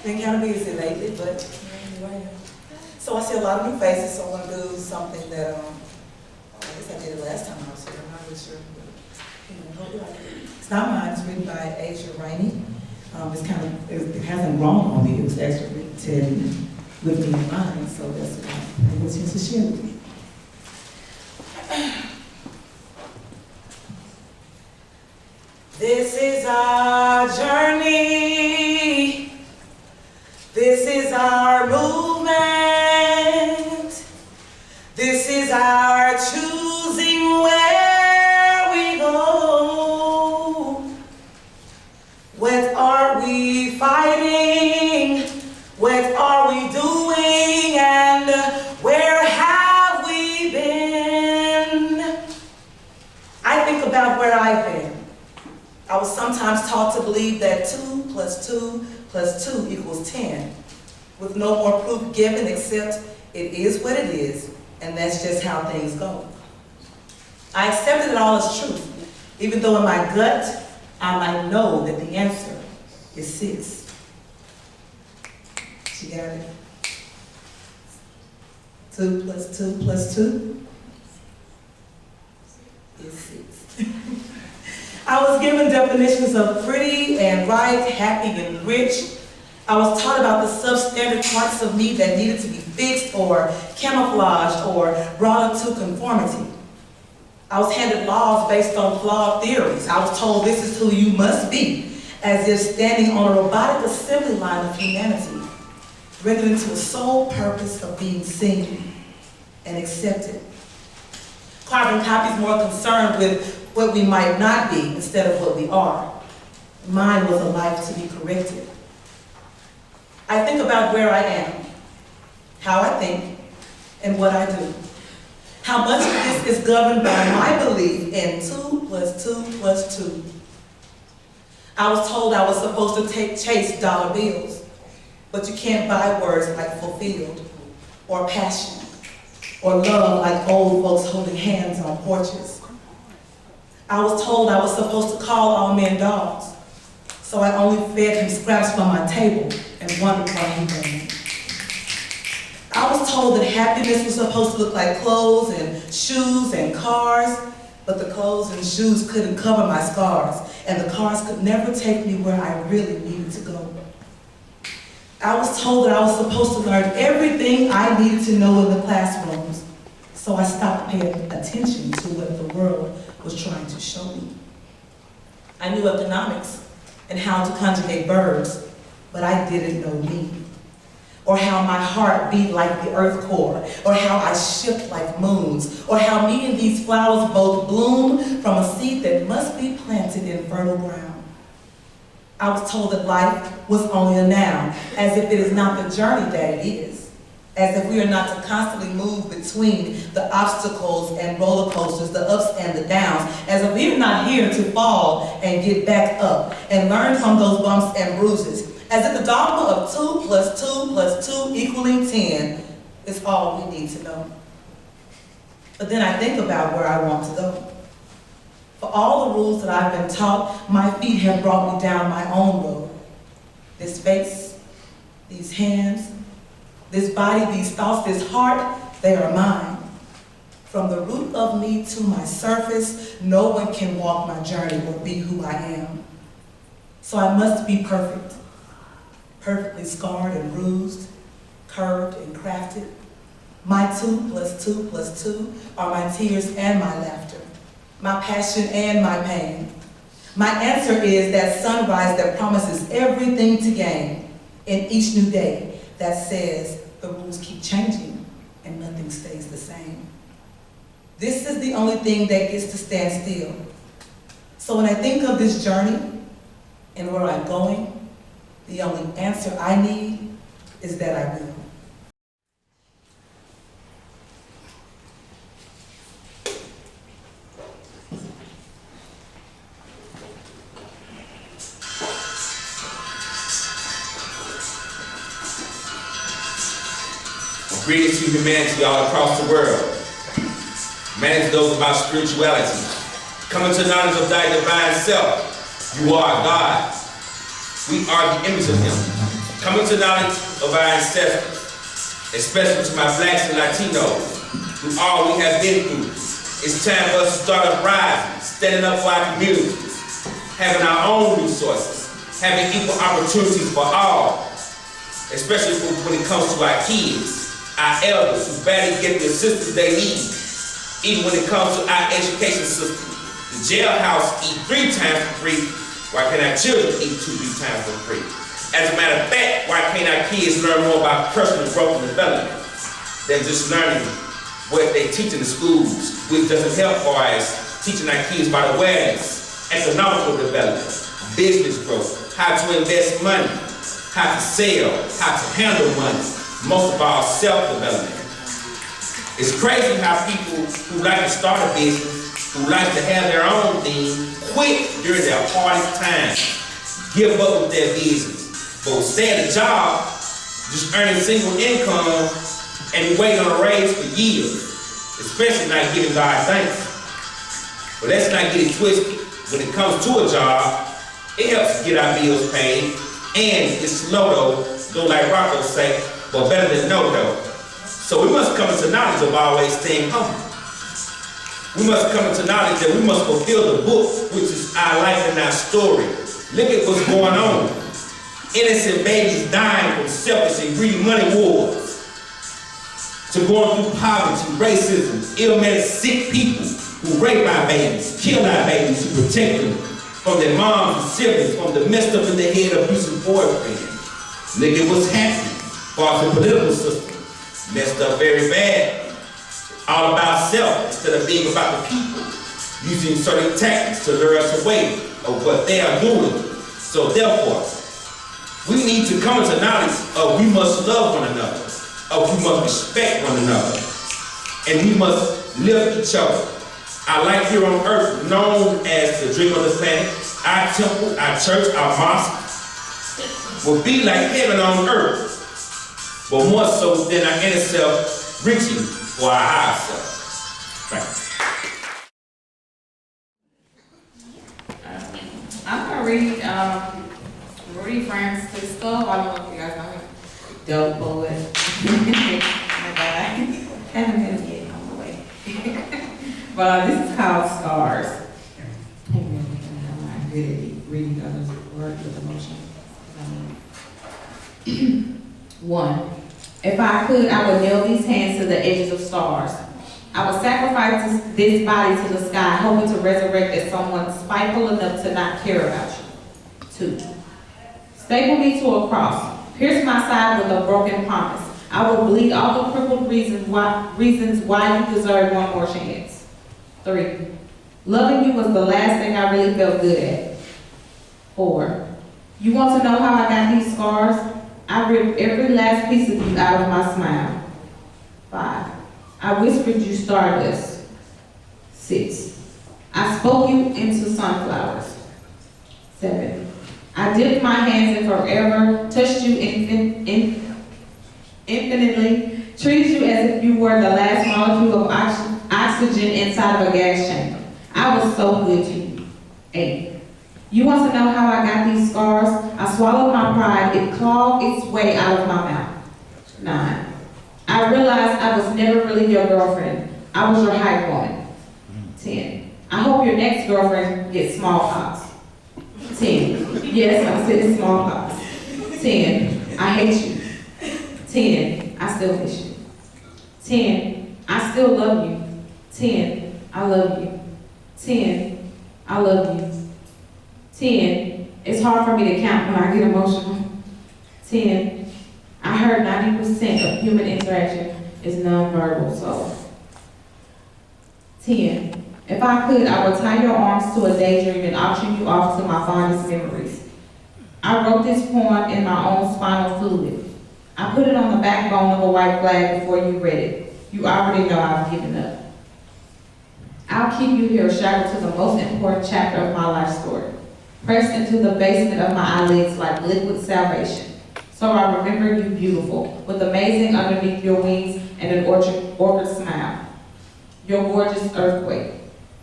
Been kind of busy lately, but anyway. So I see a lot of new faces, so I'm going to do something that, I guess I did it last time I was here. I'm not really sure. But, hope you like it. It's not mine. It's written by Asia Rainey. It hasn't grown on me. It was actually written with me in mind, so that's why I was here to share with you. This is our journey. This is our movement. This is our choosing where we go. What are we fighting? What are we doing? And where have we been? I think about where I've been. I was sometimes taught to believe that 2 + 2 + 2 = 10, with no more proof given except it is what it is, and that's just how things go. I accepted it all as truth, even though in my gut, I might know that the answer is 6. She got it? 2 + 2 + 2 is 6. I was given definitions of pretty and right, happy and rich. I was taught about the substandard parts of me that needed to be fixed or camouflaged or brought into conformity. I was handed laws based on flawed theories. I was told this is who you must be, as if standing on a robotic assembly line of humanity, rendered into a sole purpose of being seen and accepted. Carbon copies more concerned with what we might not be instead of what we are. Mine was a life to be corrected. I think about where I am, how I think, and what I do. How much of this is governed by my belief in 2 + 2 + 2. I was told I was supposed to chase dollar bills, but you can't buy words like fulfilled, or passion, or love like old folks holding hands on porches. I was told I was supposed to call all men dogs, so I only fed him scraps from my table and wondered why he ran. I was told that happiness was supposed to look like clothes and shoes and cars, but the clothes and shoes couldn't cover my scars, and the cars could never take me where I really needed to go. I was told that I was supposed to learn everything I needed to know in the classrooms, so I stopped paying attention to what the world was trying to show me. I knew economics and how to conjugate verbs, but I didn't know me, or how my heart beat like the earth core, or how I shift like moons, or how me and these flowers both bloom from a seed that must be planted in fertile ground. I was told that life was only a noun, as if it is not the journey that it is, as if we are not to constantly move between the obstacles and roller coasters, the ups and the downs, as if we are not here to fall and get back up and learn from those bumps and bruises, as if the dogma of 2 + 2 + 2 = 10 is all we need to know. But then I think about where I want to go. For all the rules that I've been taught, my feet have brought me down my own road. This face, these hands, this body, these thoughts, this heart, they are mine. From the root of me to my surface, no one can walk my journey or be who I am. So I must be perfect, perfectly scarred and bruised, curved and crafted. My 2 + 2 + 2 are my tears and my laughter, my passion and my pain. My answer is that sunrise that promises everything to gain in each new day that says the rules keep changing and nothing stays the same. This is the only thing that gets to stand still. So when I think of this journey and where I'm going, the only answer I need is that I will. Greetings to humanity all across the world. Manage those about spirituality. Coming to knowledge of thy divine self. You are God. We are the image of Him. Coming to knowledge of our ancestors, especially to my blacks and Latinos, through all we have been through. It's time for us to start uprising, standing up for our communities, having our own resources, having equal opportunities for all, especially when it comes to our kids. Our elders who badly get the assistance they need, even when it comes to our education system. The jailhouse eat 3 times for free, why can't our children eat 2-3 times for free? As a matter of fact, why can't our kids learn more about personal growth and development than just learning what they teach in the schools, which doesn't help far as teaching our kids about awareness, economical development, business growth, how to invest money, how to sell, how to handle money. Most of all, self-development. It's crazy how people who like to start a business, who like to have their own thing, quit during their hardest times, give up with their business, but stay at a job, just earning single income, and be waiting on a raise for years, especially not giving God thanks. But let's not get it twisted. When it comes to a job, it helps get our bills paid, and it's slow though like Rocco say, but better than no though. So we must come into knowledge of always staying humble. We must come into knowledge that we must fulfill the book, which is our life and our story. Look at what's going on. Innocent babies dying from selfish and greedy money wars, to going through poverty, racism, ill-mannered sick people who rape our babies, kill our babies to protect them from their moms and siblings, from the messed up in the head abusive boyfriend. Look at what's happening. Far as the political system, messed up very bad. All about self instead of being about the people. Using certain tactics to lure us away of what they are doing. So therefore, we need to come into knowledge of we must love one another, of we must respect one another, and we must live each other. Our life here on earth, known as the dream of the planet, our temple, our church, our mosque, will be like heaven on earth. But more so than our inner self reaching for our higher self. Right. I'm gonna read Rudy Francisco. I don't know if you guys know him. Dope poet. My God. Haven't been yet on the way. But this is called Scars. I'm not good at reading others' words with emotion. 1. If I could, I would nail these hands to the edges of stars. I would sacrifice this body to the sky, hoping to resurrect as someone spiteful enough to not care about you. 2. Staple me to a cross. Pierce my side with a broken promise. I will bleed all the crippled reasons why you deserve one more chance. 3. Loving you was the last thing I really felt good at. 4. You want to know how I got these scars? I ripped every last piece of you out of my smile. 5. I whispered you stardust. 6. I spoke you into sunflowers. 7. I dipped my hands in forever, touched you infinitely, treated you as if you were the last molecule of oxygen inside of a gas chamber. I was so good to you. 8. You want to know how I got these scars? I swallowed my pride. It clawed its way out of my mouth. 9. I realized I was never really your girlfriend. I was your hype woman. 10. I hope your next girlfriend gets smallpox. 10. Yes, I said smallpox. 10. I hate you. 10. I still miss you. 10. I still love you. 10. I love you. 10. I love you. 10. It's hard for me to count when I get emotional. 10. I heard 90% of human interaction is nonverbal, so. 10. If I could, I would tie your arms to a daydream and auction you off to my fondest memories. I wrote this poem in my own spinal fluid. I put it on the backbone of a white flag before you read it. You already know I've given up. I'll keep you here shackled to the most important chapter of my life story, pressed into the basement of my eyelids like liquid salvation. So I remember you beautiful, with amazing underneath your wings and an orchid smile. Your gorgeous earthquake.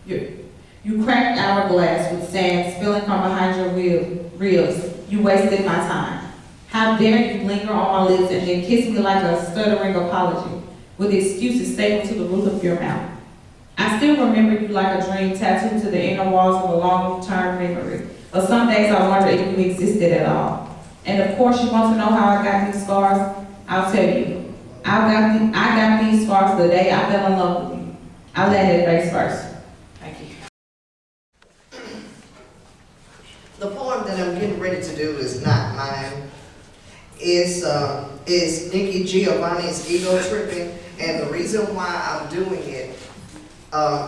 You cracked hourglass with sand spilling from behind your ribs. You wasted my time. How dare you linger on my lips and then kiss me like a stuttering apology, with excuses stapled to the roof of your mouth. I still remember you like a dream tattooed to the inner walls of a long-term memory. But some days I wonder if you existed at all. And of course, you want to know how I got these scars? I'll tell you. I got these scars the day I fell in love with you. I'll let it face first. Thank you. The poem that I'm getting ready to do is not mine. It's Nikki Giovanni's Ego Tripping, and the reason why I'm doing it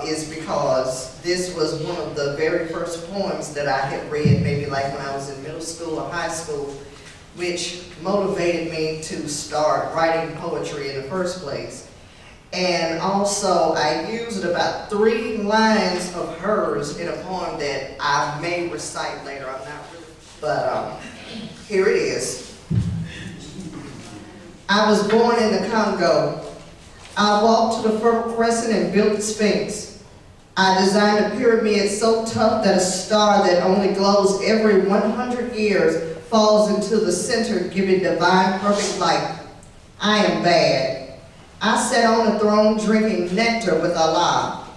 is because this was one of the very first poems that I had read, maybe like when I was in middle school or high school, which motivated me to start writing poetry in the first place. And also, I used about 3 lines of hers in a poem that I may recite later. I'm not really, but here it is. I was born in the Congo. I walked to the Fertile Crescent and built the Sphinx. I designed a pyramid so tough that a star that only glows every 100 years falls into the center, giving divine perfect light. I am bad. I sat on the throne drinking nectar with Allah.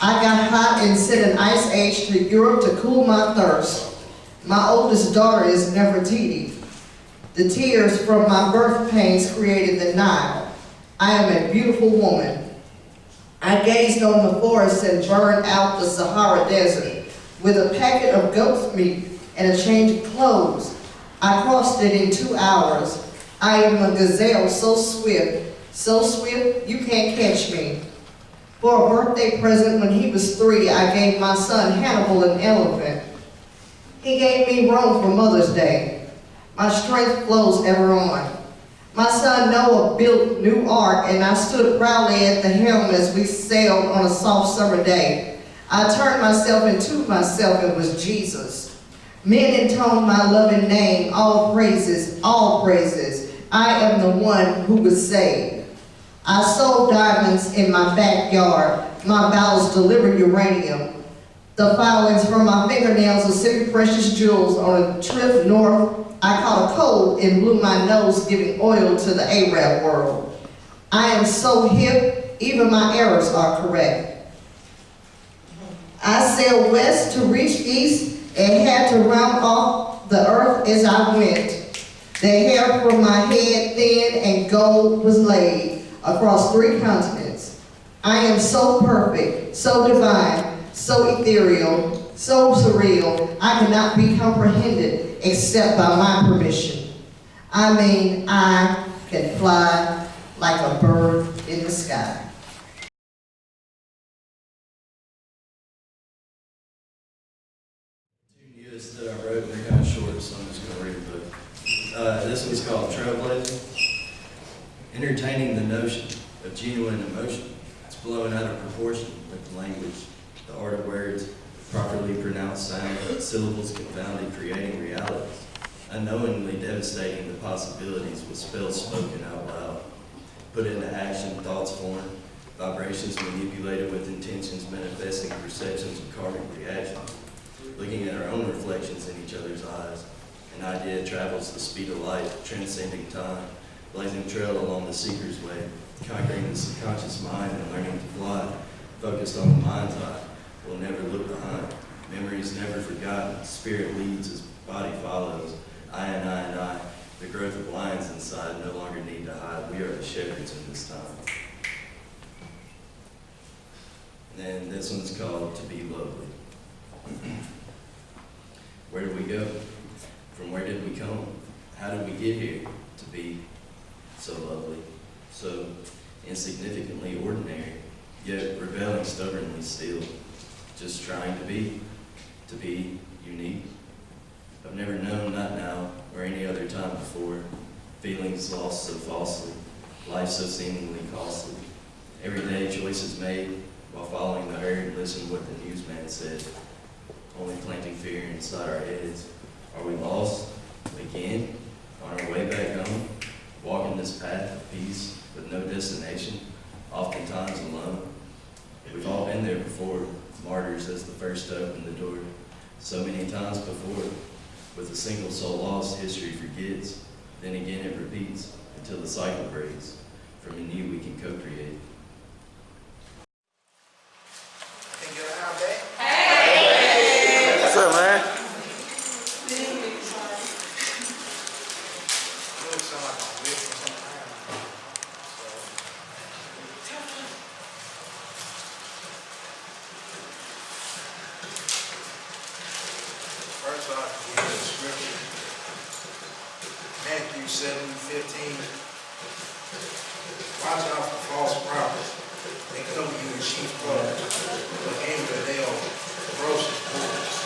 I got hot and sent an ice age to Europe to cool my thirst. My oldest daughter is Nefertiti. The tears from my birth pains created the Nile. I am a beautiful woman. I gazed on the forest and burned out the Sahara Desert. With a packet of goat's meat and a change of clothes, I crossed it in 2 hours. I am a gazelle so swift you can't catch me. For a birthday present when he was 3, I gave my son Hannibal an elephant. He gave me Rome for Mother's Day. My strength flows ever on. My son Noah built New Ark, and I stood proudly at the helm as we sailed on a soft summer day. I turned myself into myself and was Jesus. Men intoned my loving name, all praises, all praises. I am the one who was saved. I sold diamonds in my backyard. My bowels delivered uranium. The filings from my fingernails are semi-precious jewels. On a trip north, I caught a cold and blew my nose, giving oil to the Arab world. I am so hip, even my errors are correct. I sailed west to reach east and had to round off the earth as I went. The hair from my head thin and gold was laid across 3 continents. I am so perfect, so divine, so ethereal, so surreal, I cannot be comprehended except by my permission. I mean, I can fly like a bird in the sky. Two newest that I wrote, and they're kind of short, so I'm just going to read the book. This one's called Trailblazing. Entertaining the notion of genuine emotion. It's blowing out of proportion with the language, the art of words, properly pronounced sound, syllables confounded, creating realities, unknowingly devastating the possibilities with spells spoken out loud, put into action, thoughts formed, vibrations manipulated with intentions manifesting perceptions of karmic reaction, looking at our own reflections in each other's eyes. An idea travels the speed of light, transcending time, blazing trail along the seeker's way, conquering the subconscious mind and learning to fly, focused on the mind's eye, will never look behind. Memory is never forgotten, spirit leads as body follows. I and I and I, the growth of lions inside no longer need to hide. We are the shepherds in this time. And then this one's called To Be Lovely. Where did we go? From where did we come? How did we get here to be so lovely, so insignificantly ordinary, yet rebelling stubbornly still, just trying to be unique. I've never known, not now, or any other time before, feelings lost so falsely, life so seemingly costly. Everyday choices made while following the herd, listen to what the newsman said, only planting fear inside our heads. Are we lost again on our way back home, walking this path of peace with no destination, oftentimes alone? We've all been there before, martyrs as the first to open the door. So many times before, with a single soul lost, history forgets. Then again it repeats until the cycle breaks. From anew we can co-create. What's up, man? First off, we read the scripture. Matthew 7:15. Watch out for false prophets. They come to you in sheep's clothing, but inwardly they are ferocious wolves.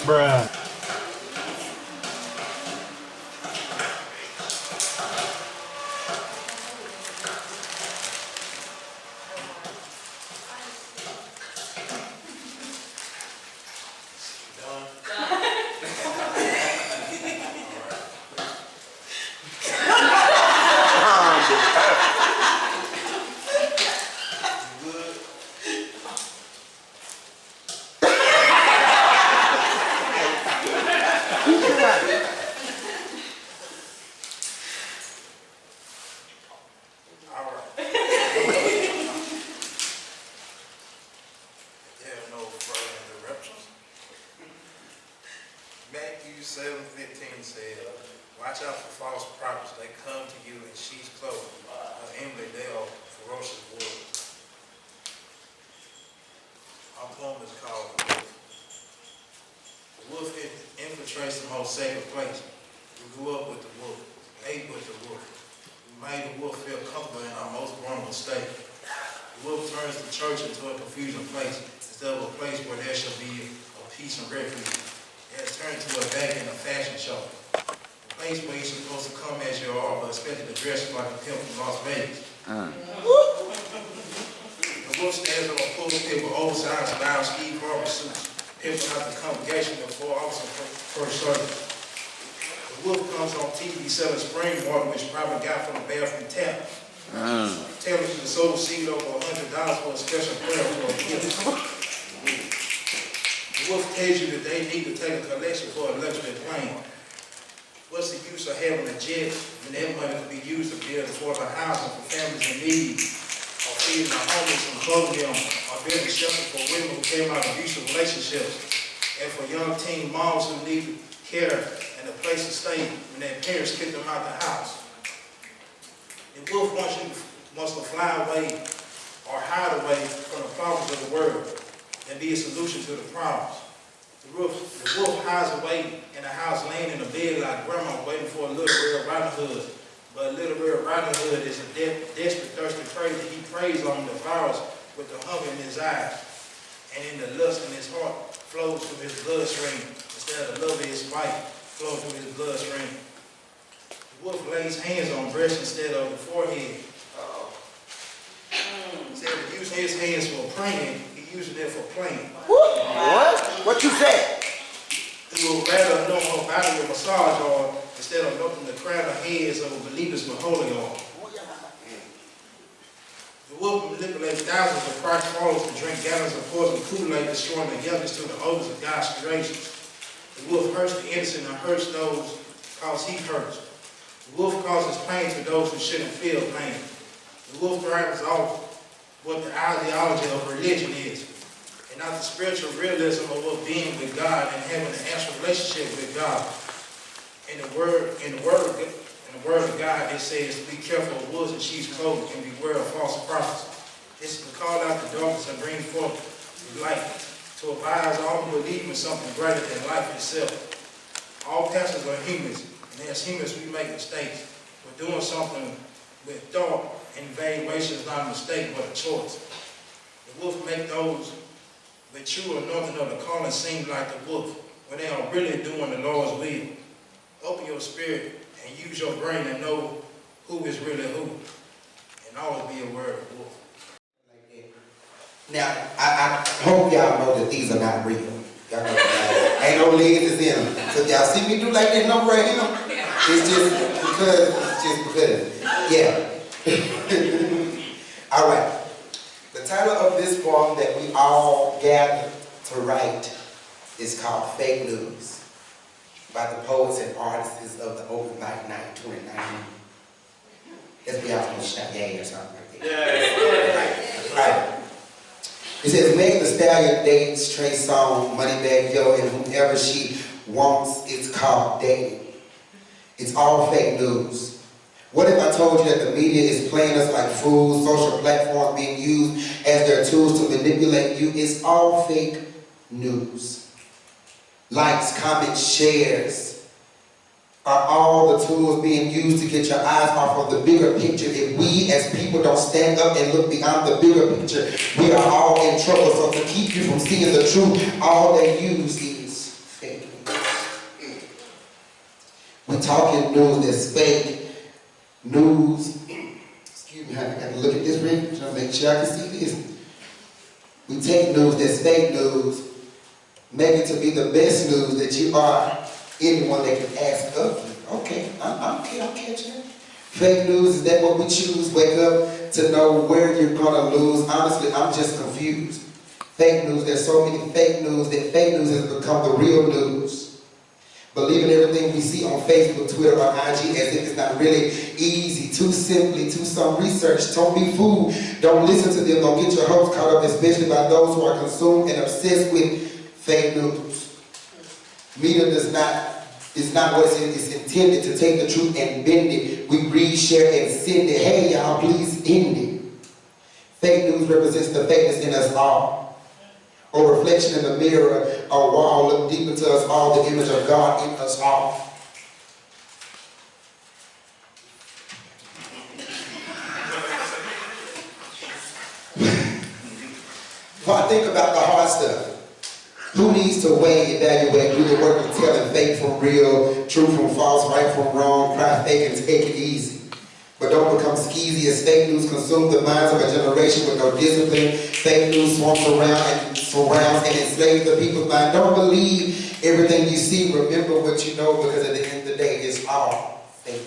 Bruh. Matthew 7:15 said, watch out for false prophets. They come to you in sheep's clothing, but inwardly they are ferocious wolves. Our poem is called The Wolf. The wolf infiltrates the most sacred place. We grew up with the wolf, ate with the wolf. We made the wolf feel comfortable in our most vulnerable state. The wolf turns the church into a confusing place instead of a place where there shall be a peace and refuge. It has turned to a bank and a fashion show. A place where you're supposed to come as you are, but expected to dress like a pimp from Las Vegas. The wolf stands on a pulpit with oversized loud Steve Harvey suits, pimping out the congregation before officer first service. The wolf comes on TV selling spring water, which probably got from a bathroom tap. Telling you to sow seed over $100 for a special prayer for a gift. The wolf tells you that they need to take a collection for a luxury plane. What's the use of having a jet when that money could be used to build affordable housing for families in need, or feeding the homeless and clothing them, or building shelter for women who came out of abusive relationships, and for young teen moms who need care and a place to stay when their parents kick them out the house? The wolf wants to fly away or hide away from the problems of the world and be a solution to the problems. The wolf hides away in the house, laying in the bed like grandma, waiting for a little Red Riding Hood. But Little Red Riding Hood is a desperate, thirsty prey that he preys on, devours with the hunger in his eyes. And in the lust in his heart flows through his bloodstream, instead of the love of his wife flows through his bloodstream. The wolf lays hands on breast instead of the forehead. Instead of using his hands for praying, using it for playing. What? What you said? He would rather know her body with massage oil instead of milking the crown of heads of believers with holy oil. The wolf manipulates thousands of Christ followers to drink gallons of poison Kool-Aid, destroying the youngest to the oldest of God's creations. The wolf hurts the innocent and hurts those cause he hurts. The wolf causes pain to those who shouldn't feel pain. The wolf thrives off what the ideology of religion is, and not the spiritual realism of what being with God and having an actual relationship with God. In the word of God, it says, "Be careful of wolves and sheep's clothing, and beware of false prophets." This is to call out the darkness and bring forth the light, to advise all who believe in something greater than life itself. All pastors are humans, and as humans we make mistakes. We're doing something with thought, and evaluation is not a mistake but a choice. The wolf make those with true anointing of the calling seem like the wolf, when they are really doing the Lord's will. Open your spirit and use your brain to know who is really who, and always be aware of the wolf. Now, I hope y'all know that these are not real. Y'all know that ain't no legs in them. So y'all see me do like that number right here? It's just because. Yeah. All right. The title of this poem that we all gathered to write is called Fake News, by the poets and artists of the Open Mic Night 2019. Let's be out on the shot, or something like that. Yeah. Right. It says, Meg Thee Stallion dates Trey Songz, Moneybagg Yo, and whomever she wants. It's called dating. It's all fake news. What if I told you that the media is playing us like fools, social platforms being used as their tools to manipulate you? It's all fake news. Likes, comments, shares are all the tools being used to get your eyes off of the bigger picture. If we as people don't stand up and look beyond the bigger picture, we are all in trouble. So to keep you from seeing the truth, all they use is fake news. We're talking news that's fake news. Excuse me, I got to look at this ring to make sure I can see this. We take news that's fake news, make it to be the best news that you are anyone that can ask of you. Okay, I'm catching it. Fake news, is that what we choose? Wake up to know where you're gonna lose. Honestly, I'm just confused. Fake news, there's so many fake news that fake news has become the real news. Believing everything we see on Facebook, Twitter, or IG as if it's not really easy, too simply, to some research. Don't be fooled. Don't listen to them. Don't get your hopes caught up, especially by those who are consumed and obsessed with fake news. Media is not what it's intended to take the truth and bend it. We read, share, and send it. Hey, y'all, please end it. Fake news represents the fakeness in us all. Or reflection in the mirror, or wall, look deep into us all, the image of God in us all. If I think about the hard stuff, who needs to weigh, evaluate, do the work of telling fake from real, true from false, right from wrong, cry fake and take it easy. But don't become skeezy as fake news consume the minds of a generation with no discipline. Fake news swamps around and surrounds and enslaves the people's mind. Don't believe everything you see. Remember what you know, because at the end of the day, it's all fake.